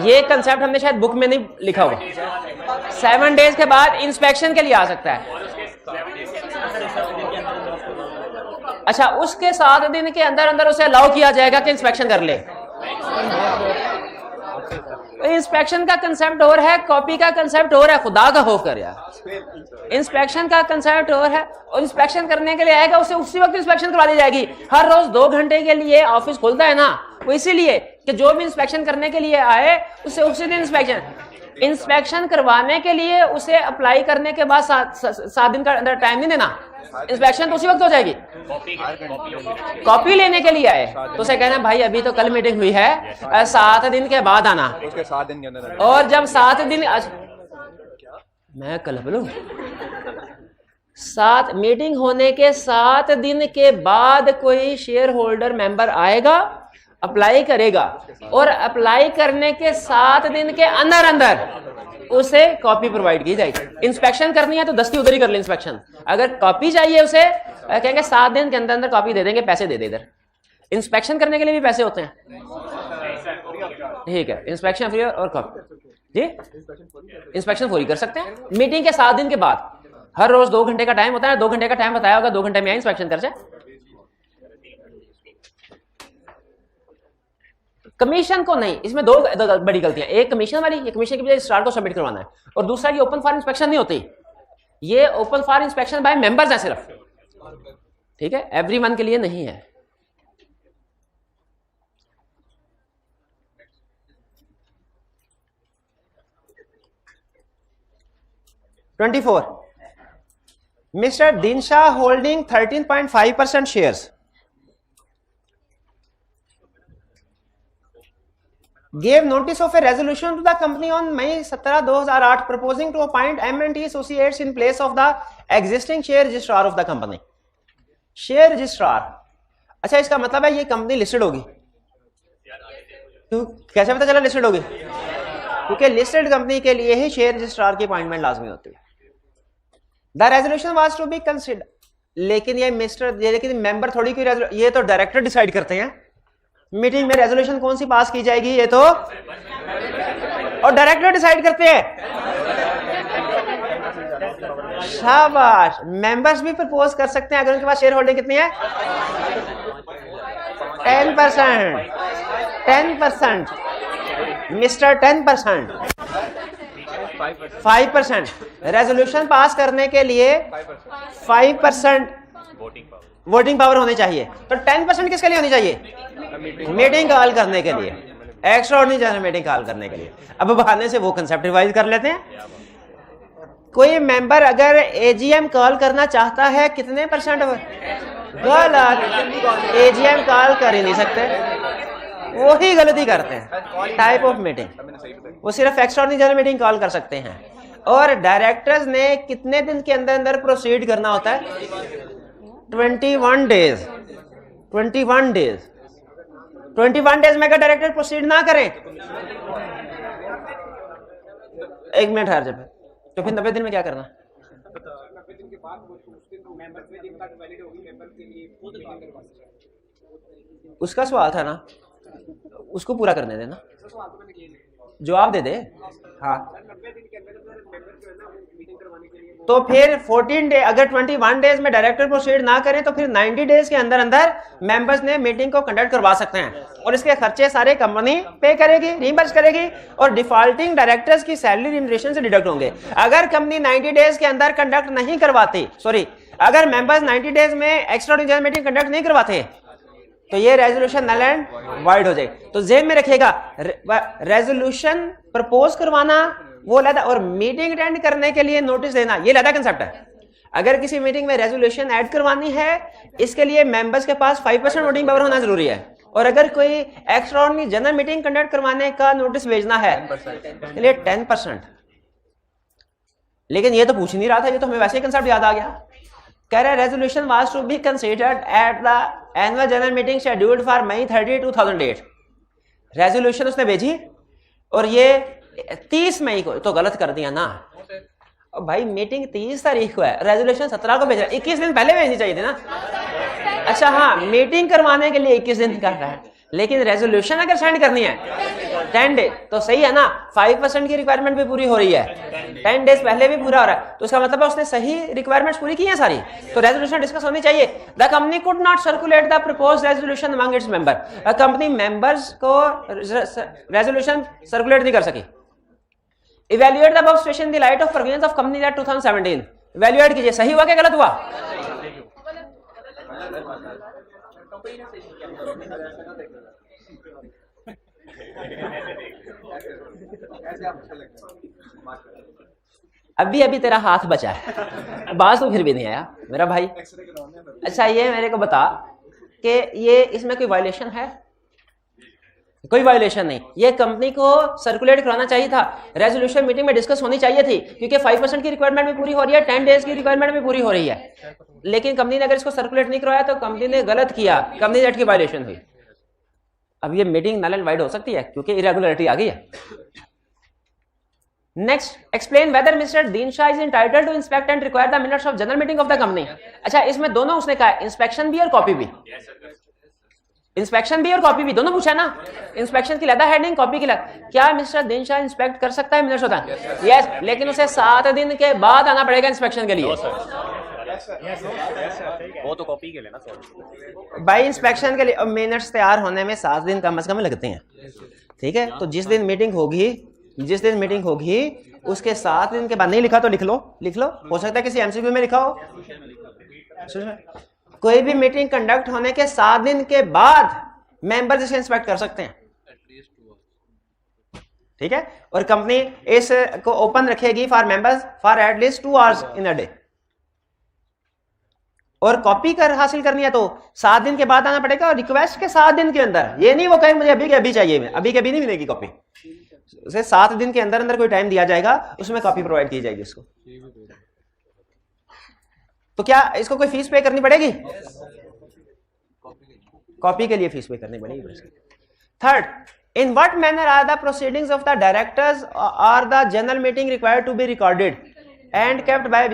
ये कंसेप्ट हमने शायद बुक में नहीं लिखा होगा। 7 डेज के बाद इंस्पेक्शन के लिए आ सकता है। अच्छा उसके 7 दिन के अंदर अंदर उसे अलाउ किया जाएगा कि इंस्पेक्शन कर ले। इंस्पेक्शन का कंसेप्ट और है, कॉपी का कंसेप्ट और है, खुदा का होकर यार। इंस्पेक्शन का कंसेप्ट और है, और इंस्पेक्शन करने के लिए आएगा उसे उसी वक्त इंस्पेक्शन करवा दी जाएगी। हर रोज 2 घंटे के लिए ऑफिस खुलता है ना, वो इसीलिए कि जो भी इंस्पेक्शन करने के लिए आए उसे उसी दिन इंस्पेक्शन करवाने के लिए उसे अप्लाई करने के बाद 7 दिन का अंदर टाइम नहीं देना, इंस्पेक्शन तो उसी वक्त हो जाएगी। कॉपी लेने के लिए आए तो उसे कहना भाई अभी तो कल मीटिंग हुई है, 7 दिन के बाद आना। उसके 7 दिन के अंदर, और जब 7 दिन मैं कल बोलूं 7 मीटिंग होने के 7 दिन के बाद कोई शेयर होल्डर मेंबर आएगा, अप्लाई करेगा, और अप्लाई करने के 7 दिन के अंदर अंदर उसे कॉपी प्रोवाइड की जाएगी। इंस्पेक्शन करनी है तो दस्ती उधर ही कर ले इंस्पेक्शन। अगर कॉपी चाहिए उसे कहेंगे 7 दिन के अंदर अंदर कॉपी दे देंगे, पैसे दे दे इधर। इंस्पेक्शन करने के लिए भी पैसे होते हैं, ठीक है। इंस्पेक्शन फ्री और कॉपी जी, इंस्पेक्शन पूरी कर सकते हैं मीटिंग के 7 दिन के बाद। हर रोज 2 घंटे का टाइम होता है, 2 घंटे का टाइम बताया होगा, 2 घंटे में इंस्पेक्शन कर जाए। कमीशन को नहीं, इसमें दो बड़ी गलतियां, एक कमीशन वाली, ये कमीशन की बजाय रजिस्ट्रार को सबमिट करवाना है, और दूसरा ये ओपन फॉर इंस्पेक्शन नहीं होती। ये open for inspection by members है सिर्फ, ठीक है, एवरीवन के लिए नहीं है। (24) Mr. Dinsha holding 13.5% shares gave notice of a resolution to the company on May 17, 2008 proposing to appoint M&T associates in place of the existing share registrar of the company. Share registrar, अच्छा इसका मतलब है ये कंपनी लिस्टेड होगी। तो कैसे पता चला लिस्टेड होगी? क्योंकि लिस्टेड कंपनी के लिए ही शेयर रजिस्ट्रार की अपॉइंटमेंट लाजमी होती है। The resolution was to be consider, लेकिन लेकिन मेंबर थोड़ी कोई, ये तो डायरेक्टर डिसाइड करते हैं मीटिंग में रेजोल्यूशन कौन सी पास की जाएगी, ये तो और डायरेक्टर डिसाइड करते हैं। शाबाश, मेंबर्स भी प्रपोज कर सकते हैं अगर उनके पास शेयर होल्डिंग कितनी है, 10%। 10% मिस्टर 10%, 5%। रेजोल्यूशन पास करने के लिए 5% वोटिंग पावर होनी चाहिए। तो 10% किसके लिए होनी चाहिए? मीटिंग कॉल करने के लिए, एक्स्ट्राऑर्डिनरी जनरल मीटिंग कॉल करने के लिए। अब बहाने से वो कंसेप्ट रिवाइज कर लेते हैं। कोई मेंबर अगर एजीएम कॉल करना चाहता है कितने परसेंट? गलत, एजीएम कॉल कर ही नहीं सकते, वो ही गलती करते हैं। टाइप ऑफ मीटिंग, वो सिर्फ एक्स्ट्राऑर्डिनरी जनरल मीटिंग कॉल कर सकते हैं। और डायरेक्टर्स ने कितने दिन के अंदर अंदर प्रोसीड करना होता है? 21 डेज। 21 डेज। 21 डेज में अगर डायरेक्टर प्रोसीड ना करें, एक मिनट हर जब, तो फिर 90 दिन में क्या करना? उसका सवाल था ना, उसको पूरा करने देना, जवाब दे दे। हाँ, तो फिर 14 डे, अगर 21 डेज में डायरेक्टर प्रोसीड ना करें तो फिर 90 डेज के अंदर अंदर मेंबर्स ने मीटिंग को कंडक्ट करवा सकते हैं और इसके खर्चे सारे कंपनी पे करेगी, रीइंबर्स करेगी और डिफॉल्टिंग डायरेक्टर्स की सैलरी रिम्यूनरेशन से डिडक्ट होंगे। अगर कंपनी 90 डेज के अंदर कंडक्ट नहीं करवाती, अगर मेंबर्स 90 डेज में एक्स्ट्राऑर्डिनरी जनरल मीटिंग कंडक्ट नहीं करवाते तो ये रेजोल्यूशन नल एंड वाइड हो जाएगी। तो जेहन में रखिएगा, रेजोल्यूशन प्रपोज करवाना वो लदा और मीटिंग अटेंड करने के लिए नोटिस देना ये लदा कंसेप्ट है। अगर किसी मीटिंग में रेजोल्यूशन ऐड करवानी है, इसके लिए मेंबर्स के पास 5% वोटिंग पावर होना जरूरी है। और अगर कोई एक्स्ट्राऑर्डिनरी जनरल मीटिंग कंडक्ट करवाने का नोटिस भेजना है इसके लिए 10%। लेकिन ये तो पूछ नहीं रहा था, ये तो हमें वैसे ही कंसेप्ट याद आ गया। कह रहे resolution was to be considered at the annual general meeting scheduled for May 30, 2008। Resolution उसने भेजी और ये 30 मई को, तो गलत कर दिया ना। और भाई मीटिंग 30 तारीख को है, रेजोल्यूशन 17 को भेजा, 21 दिन पहले भेजनी चाहिए थी ना। अच्छा हाँ, मीटिंग करवाने के लिए 21 दिन कर रहा है, लेकिन रेजोल्यूशन अगर सेंड करनी है 10 डेज तो सही है ना, 5% की रिक्वायरमेंट भी पूरी हो रही है, 10 डेज पहले भी पूरा हो रहा है, तो इसका मतलब है उसने सही रिक्वायरमेंट्स पूरी की हैं सारी, तो रेजोल्यूशन डिस्कस होनी चाहिए। The company could not circulate the proposed resolution among its member. Company members को रेजोल्यूशन सर्कुलेट नहीं कर सकी। Evaluate the above situation in the light of provisions of company act 2017। Evaluate कीजिए, सही हुआ क्या गलत हुआ? अभी अभी तेरा हाथ बचा है, बात तो फिर भी नहीं आया मेरा भाई। अच्छा ये मेरे को बता कि ये इसमें कोई वायलेशन है? कोई वायलेशन नहीं। ये कंपनी को सर्कुलेट कराना चाहिए था, रेजोल्यूशन मीटिंग में डिस्कस होनी चाहिए थी, क्योंकि 5% की रिक्वायरमेंट भी पूरी हो रही है, 10 डेज की रिक्वायरमेंट भी पूरी हो रही है। लेकिन कंपनी ने अगर इसको सर्कुलेट नहीं करवाया तो कंपनी ने गलत किया, कंपनी एक्ट की वायलेशन हुई। अब ये मीटिंग नल एंड वाइड हो सकती है क्योंकि इरेगुलरिटी आ गई है। Next, explain whether mister Dinshah is entitled to inspect and require the minutes of general meeting of the company. अच्छा इसमें दोनों उसने कहा, इंस्पेक्शन भी और कॉपी भी। इंस्पेक्शन भी और कॉपी भी दोनों पूछा ना। इंस्पेक्शन की लदा हेडिंग, कॉपी की लदा। क्या मिस्टर दीनशाह इंस्पेक्ट कर सकता है मिनट्स होता है? यस, लेकिन उसे 7 दिन के बाद आना पड़ेगा इंस्पेक्शन के लिए। वो तो कॉपी के लिए ना भाई, इंस्पेक्शन के लिए मिनट्स तैयार होने में 7 दिन कम से कम लगते हैं, ठीक है। तो जिस दिन मीटिंग होगी जिस दिन मीटिंग होगी उसके 7 दिन के बाद, नहीं लिखा तो लिख लो, हो सकता है किसी एमसीक्यू में लिखा हो। कोई भी मीटिंग कंडक्ट होने के 7 दिन के बाद मेंबर्स इसे इंस्पेक्ट कर सकते हैं, ठीक है। और कंपनी इस को ओपन रखेगी for members for at least 2 hours in a day. और कॉपी कर हासिल करनी है तो 7 दिन के बाद आना पड़ेगा, और रिक्वेस्ट के 7 दिन के अंदर। ये नहीं वो कहे मुझे अभी के अभी चाहिए, मैं अभी के अभी नहीं मिलेगी कॉपी, उसे 7 दिन के अंदर अंदर कोई टाइम दिया जाएगा, उसमें कॉपी प्रोवाइड की जाएगी उसको। तो क्या इसको कोई फीस पे करनी पड़ेगी? कॉपी के लिए फीस पे करनी पड़ेगी। Third, in what manner are the proceedings of the directors or the general meeting required to be recorded and kept by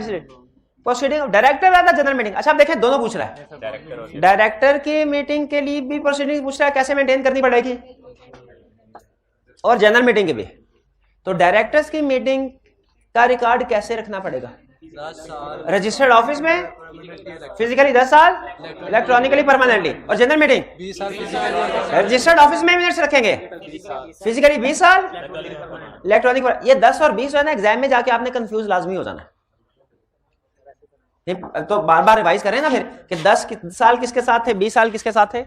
proceeding of director or the general meeting. अच्छा, आप देखें दोनों पूछ रहा है, डायरेक्टर की मीटिंग के लिए भी प्रोसीडिंग पूछ रहा है, कैसे मेंटेन करनी पड़ेगी, और जनरल मीटिंग के भी। तो डायरेक्टर्स की मीटिंग का रिकॉर्ड कैसे रखना पड़ेगा? रजिस्टर्ड ऑफिस में, फिजिकली 10 साल, इलेक्ट्रॉनिकली परमानेंटली। और जनरल मीटिंग 20 साल रजिस्टर्ड ऑफिस में मिनट्स रखेंगे, फिजिकली 20 साल, इलेक्ट्रॉनिक। ये 10 और 20 है ना, एग्जाम में जाके आपने कंफ्यूज लाजमी हो जाना। तो बार बार रिवाइज करें ना फिर कि 10 साल किसके साथ थे, 20 साल किसके साथ थे।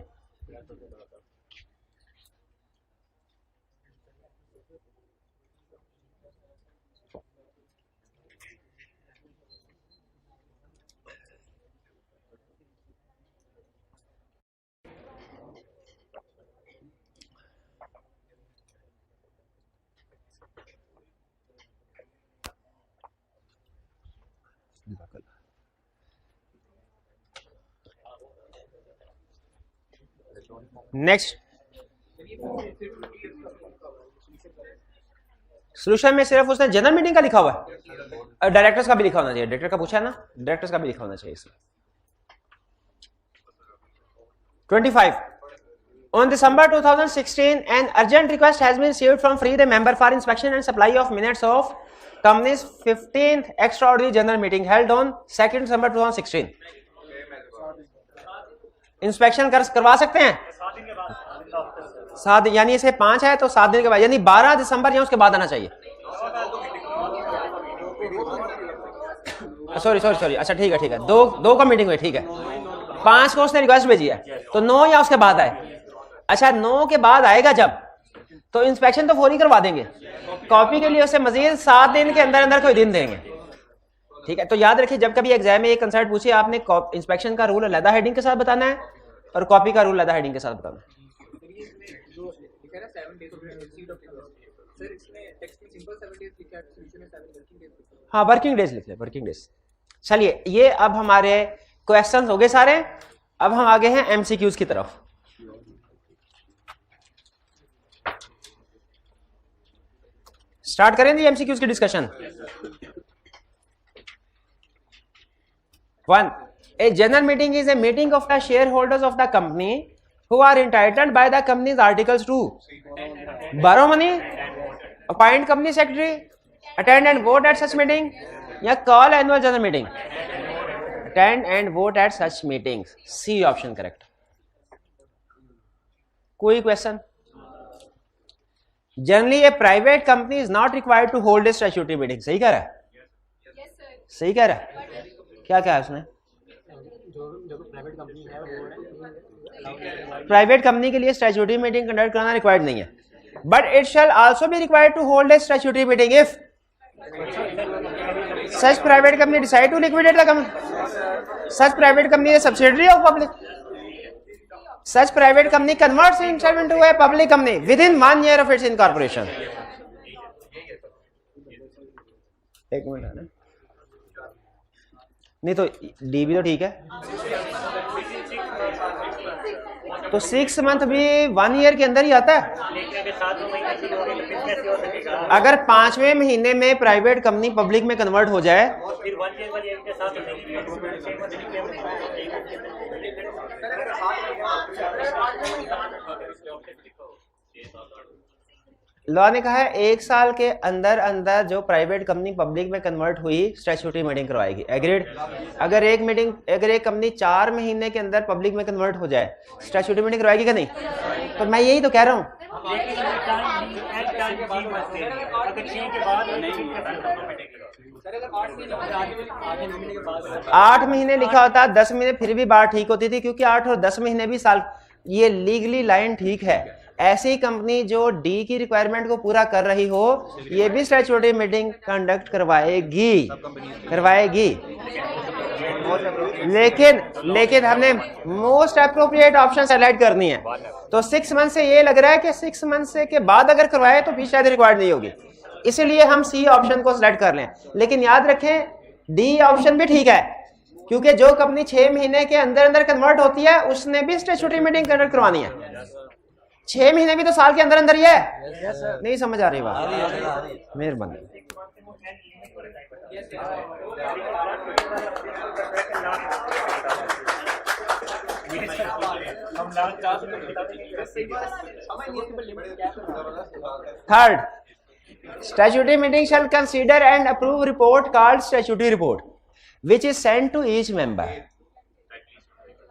नेक्स्ट, सोल्यूशन में सिर्फ उसने जनरल मीटिंग का लिखा हुआ है, डायरेक्टर्स का भी लिखा होना चाहिए। डायरेक्टर का पूछा है ना, डायरेक्टर्स का भी लिखा होना चाहिए इसमें। 25 On December 2016, an urgent request has been received from Free the member for inspection and supply of minutes of company's 15th extraordinary general meeting held on 2nd December 2016. Inspection करवा सकते हैं 7 दिन, यानी इसे 5 है तो 7 दिन के बाद, यानी 12 दिसंबर या उसके बाद आना चाहिए। सॉरी, अच्छा ठीक है, दो का मीटिंग हुई, ठीक है। 5 को उसने रिक्वेस्ट भेजी है, तो 9 या उसके बाद आए। अच्छा, 9 के बाद आएगा जब, तो इंस्पेक्शन तो फौरी करवा देंगे, कॉपी के लिए उसे मजीद 7 दिन के अंदर अंदर कोई दिन देंगे, ठीक है। तो याद रखिए, जब कभी एग्जाम में एक कंसेप्ट पूछिए, आपने इंस्पेक्शन का रूल अलग हेडिंग के साथ बताना है और कॉपी का रूल अलग हेडिंग के साथ बताना है। हाँ, वर्किंग डेज लिख ले, वर्किंग डेज। चलिए, ये अब हमारे क्वेश्चंस हो गए सारे। अब हम आगे हैं एमसीक्यूज की तरफ। स्टार्ट करें जी एमसीक्यूज की discussion. 1. A general meeting is a meeting of the shareholders of the company who are entitled by the company's articles to borrow money, appoint company secretary, attend and vote at such meeting, या call annual general meeting. Attend and vote at such meetings. C option correct. कोई question? Generally a private company is not required to hold a statutory meeting. सही कह रहा है? सही कह रहा है? क्या क्या है उसने? प्राइवेट कंपनी के लिए स्टैट्यूटरी मीटिंग कंडक्ट करना रिक्वायर्ड नहीं है, but it shall also be required to hold a statutory meeting if such private company decide to liquidate the company, such private company is subsidiary of public, such private company converts itself into a public company within 1 year of its incorporation. एक मिनट है ना, नहीं तो डी भी तो ठीक है, तो 6 month भी 1 year के अंदर ही आता है। अगर 5वें महीने में प्राइवेट कंपनी पब्लिक में कन्वर्ट हो जाए, लॉ ने कहा है 1 साल के अंदर अंदर जो प्राइवेट कंपनी पब्लिक में कन्वर्ट हुई स्टैट्यूटरी मीटिंग करवाएगी। एग्रीड? अगर एक कंपनी 4 महीने के अंदर पब्लिक में कन्वर्ट हो जाए, स्टैट्यूटरी मीटिंग करवाएगी क्या नहीं? तो मैं यही तो कह रहा हूं, 8 महीने लिखा होता 10 महीने फिर भी बात ठीक होती थी, क्योंकि 8 और 10 महीने भी साल, ये लीगली लाइन ठीक है। ऐसी कंपनी जो डी की रिक्वायरमेंट को पूरा कर रही हो, ये भी स्टैट्यूटरी मीटिंग कंडक्ट करवाएगी। लेकिन हमने मोस्ट अप्रोप्रिएट ऑप्शन सेलेक्ट करनी है। तो 6 मंथ से ये लग रहा है कि 6 मंथ से के बाद अगर करवाए तो भी शायद रिक्वायर्ड नहीं होगी, इसीलिए हम सी ऑप्शन को सिलेक्ट कर लें। लेकिन याद रखें डी ऑप्शन भी ठीक है, क्योंकि जो कंपनी 6 महीने के अंदर अंदर कन्वर्ट होती है उसने भी स्टैट्यूटरी मीटिंग कंडक्ट करवानी है। 6 महीने भी तो साल के अंदर अंदर ही है। नहीं समझ आ रही बात? मेहरबानी। Third, statutory meeting shall consider and approve report called statutory report, which is sent to each member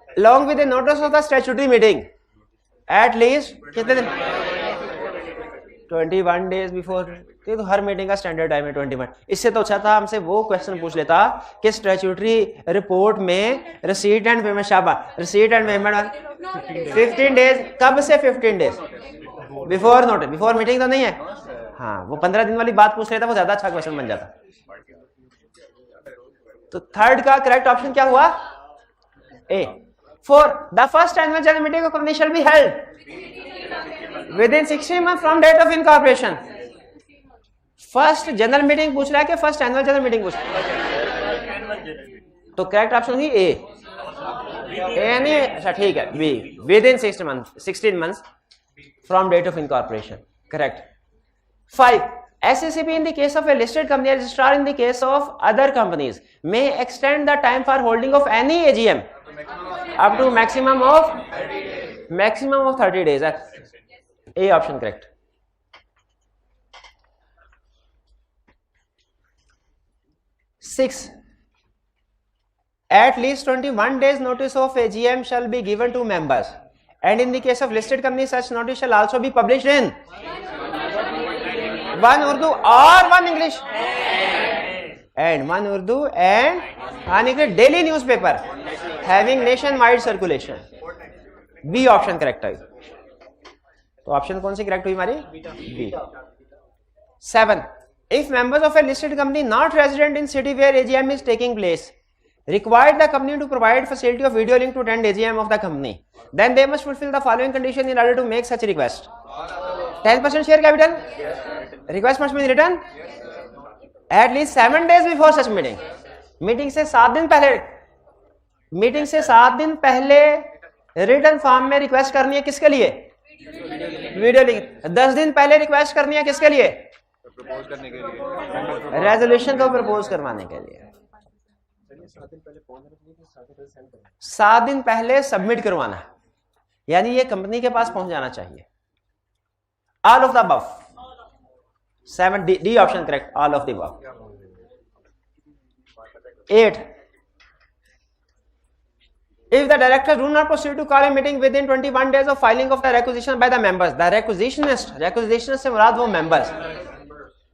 along with the notice of the statutory meeting at least कितने दिन? 21 days before। तो हर मीटिंग का स्टैंडर्ड टाइम है 21। इससे तो अच्छा था हमसे वो क्वेश्चन पूछ लेता कि स्टैट्यूटरी रिपोर्ट में रिसीट एंड पेमेंट, शाबाश, रिसीट एंड पेमेंट 15 डेज। कब से 15 days? Before notice, before meeting तो नहीं है। हाँ, वो 15 दिन वाली बात पूछ लेता, वो ज्यादा अच्छा क्वेश्चन बन जाता। तो थर्ड का करेक्ट ऑप्शन क्या हुआ? A. 4, the first annual general meeting of company shall be held within 60 month from date of incorporation. First general meeting पूछ रहा है कि फर्स्ट एनुअल जनरल मीटिंग पूछ रहा है? तो करेक्ट ऑप्शन हुई ए। ए नहीं, अच्छा ठीक है, B, within 16 months from date of incorporation, correct. 5, SCCB in the case of a listed company, registrar in the case of other companies may extend the time for holding of any AGM up to maximum of 30 days. A option correct. 6, at least 21 days notice of AGM shall be given to members, and in the case of listed companies such notice shall also be published in 1 Urdu or 1 English, and 1 Urdu and 1 English daily newspaper having nationwide circulation. B option correct है। तो ऑप्शन कौन सी करेक्ट हुई हमारी? B। 7, if members of a listed company not resident in city where AGM is taking place required the company to provide facility of video link to attend AGM of the company, then they must fulfill the following condition in order to make such request. 10% share capital, request must be written at least 7 days before such meeting. Meeting से 7 दिन पहले रिटर्न फॉर्म में रिक्वेस्ट करनी है, किसके लिए? Video link. 10 दिन पहले रिक्वेस्ट करनी है, किसके लिए? प्रपोज करने के लिए, रेजोल्यूशन को प्रपोज करवाने के लिए। 7 दिन पहले सबमिट करवाना, यानी ये कंपनी के पास पहुंच जाना चाहिए। All of the above. 7, D option correct, all of the above. 8, if the directors do not proceed to call a meeting within 21 days of filing of the requisition by the members, the requisitionist से मुराद वो members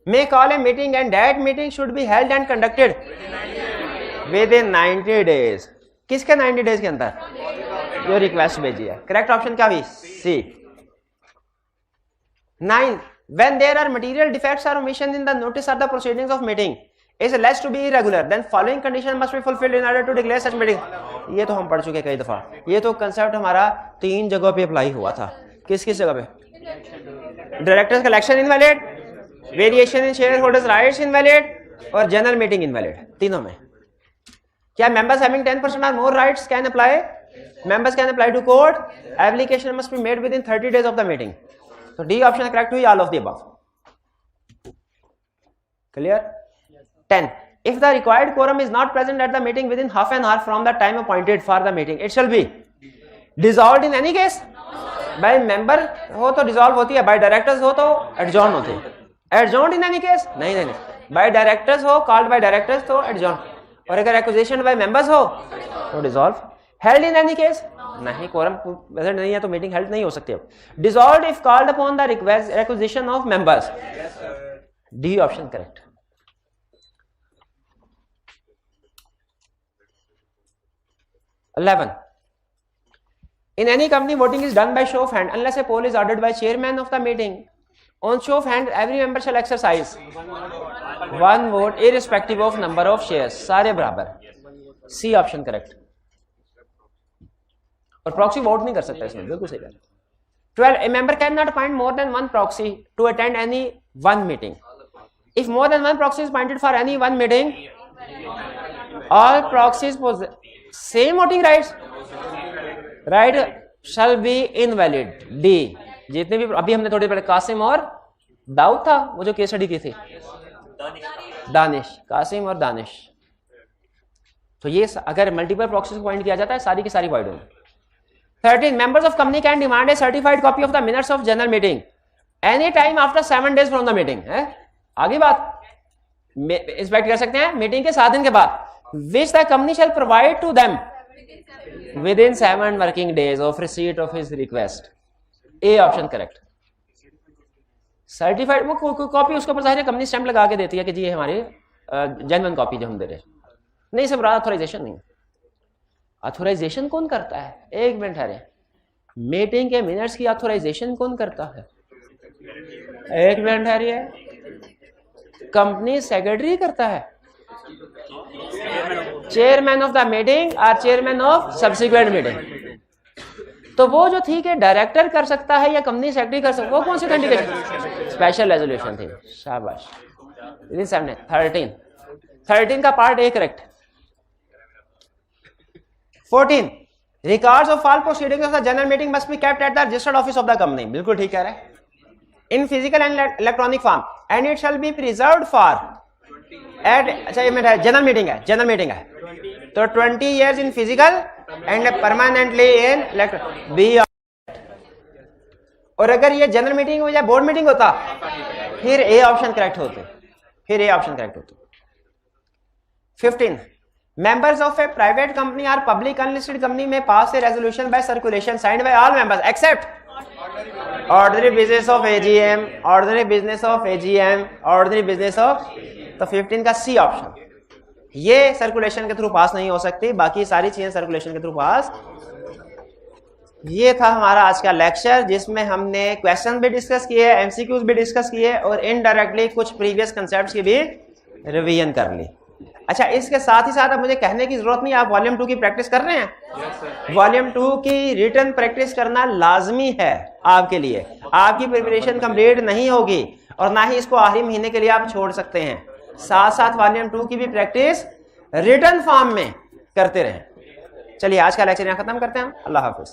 may call a meeting and that meeting should be held and conducted within 90 days. किसके 90 days के अंदर? जो रिक्वेस्ट भेजी है। करेक्ट ऑप्शन क्या हुई? सी। 9, when there are material defects or omission in the notice or the proceedings of meeting is less to be irregular, then following condition must be fulfilled in order to declare such meeting. ये तो हम पढ़ चुके कई दफा। ये तो कंसेप्ट हमारा 3 जगह पे अप्लाई हुआ था। किस किस जगह पे? Directors collection invalid, variation in share holders rights invalid और जनरल मीटिंग इनवैलिड, तीनों में। क्या मेंबर्स हैविंग 10% और more rights can apply? Members can apply to court. Application must be made within 30 days of the meeting. तो डी ऑप्शन करेक्ट हुई, all of the above. Clear? 10, if the required quorum is not present at the meeting within half an hour from the time appointed for the meeting, it shall be dissolved in any case. by member हो तो dissolve होती है, by directors हो तो adjourn होती है। adjourned in any case नहीं, by directors हो, called by directors तो adjourn, और अगर acquisition by members हो तो dissolve। Held in any case, नहीं, कोरम प्रेजेंट नहीं है तो मीटिंग हेल्ड नहीं हो सकती। अब dissolved if called upon the requisition of members, D option correct. In any company, voting is done by show of hand unless a poll is ordered by chairman of the meeting. On show of hand, every member shall exercise one vote irrespective of number of shares. सारे बराबर, सी ऑप्शन करेक्ट। और प्रॉक्सी वोट नहीं कर सकता इसमें, बिल्कुल सही बात। 12. A member cannot appoint more than one proxy to attend any one meeting. If more than one proxy is appointed for any one meeting, all proxies possess same voting rights. Right shall be invalid. D. जितने भी अभी हमने थोड़ी पहले कासिम और दाऊद था, वो जो केस स्टडी की थी, दानिश, कासिम और दानिश, तो ये अगर मल्टीपल प्रॉक्सीज को पॉइंट किया जाता है सारी की सारी वॉइड होंगी। 13. Members of company can demand a certified copy of the minutes of general meeting any time after 7 days from the meeting. है आगे बात, इंस्पेक्ट कर सकते हैं मीटिंग के 7 दिन के बाद, which the company shall provide to them within 7 working days of receipt of his request. A option correct. Certified copy उसके ऊपर जाहिर कंपनी स्टैंप लगा के देती है कि जी ये हमारी जेन्युइन कॉपी जो हम दे रहे हैं, नहीं सब ऑथोराइजेशन नहीं। ऑथोराइजेशन कौन करता है? एक मिनट ठहरे, मीटिंग के मिनट्स की ऑथोराइजेशन कौन करता है? एक मिनट ठहरिए, कंपनी सेक्रेटरी करता है, चेयरमैन ऑफ द मीटिंग और चेयरमैन ऑफ सब्सिक्वेंट मीटिंग। तो वो जो थी कि डायरेक्टर कर सकता है या कंपनी सेक्रेटरी कर सकता है, वो कौन सी कंडीशन? स्पेशल रेजोल्यूशन थी। शाबाश। 13 का part A correct. 14. Records of all proceedings of the general meeting must be kept at the registered office of the company. बिल्कुल ठीक कह रहे हैं। In physical and electronic form, and it shall be preserved for at, अच्छा ये मेरा जनरल मीटिंग है, तो 20 years in physical and permanently in electronic। B. और अगर ये जनरल मीटिंग या बोर्ड मीटिंग होता फिर ए ऑप्शन करेक्ट होते, 15. Members of a private company or public unlisted company may pass a resolution by circulation signed by all members except ordinary business of AGM, ordinary business of तो 15 का सी ऑप्शन, ये सर्कुलेशन के थ्रू पास नहीं हो सकती, बाकी सारी चीजें सर्कुलेशन के थ्रू पास। ये था हमारा आज का लेक्चर, जिसमें हमने क्वेश्चन भी डिस्कस किए, एमसीक्यूज भी डिस्कस किए और इनडायरेक्टली कुछ प्रीवियस कंसेप्ट्स की भी रिवीजन कर ली। अच्छा, इसके साथ ही साथ अब मुझे कहने की जरूरत नहीं, आप वॉल्यूम 2 की प्रैक्टिस कर रहे हैं। वॉल्यूम 2 की रिटन प्रैक्टिस करना लाजमी है आपके लिए, आपकी प्रिपरेशन कंप्लीट नहीं होगी और ना ही इसको आखिरी महीने के लिए आप छोड़ सकते हैं। साथ साथ वॉल्यूम 2 की भी प्रैक्टिस रिटन फॉर्म में करते रहें। चलिए आज का लेक्चर यहाँ खत्म करते हैं। अल्लाह हाफिज।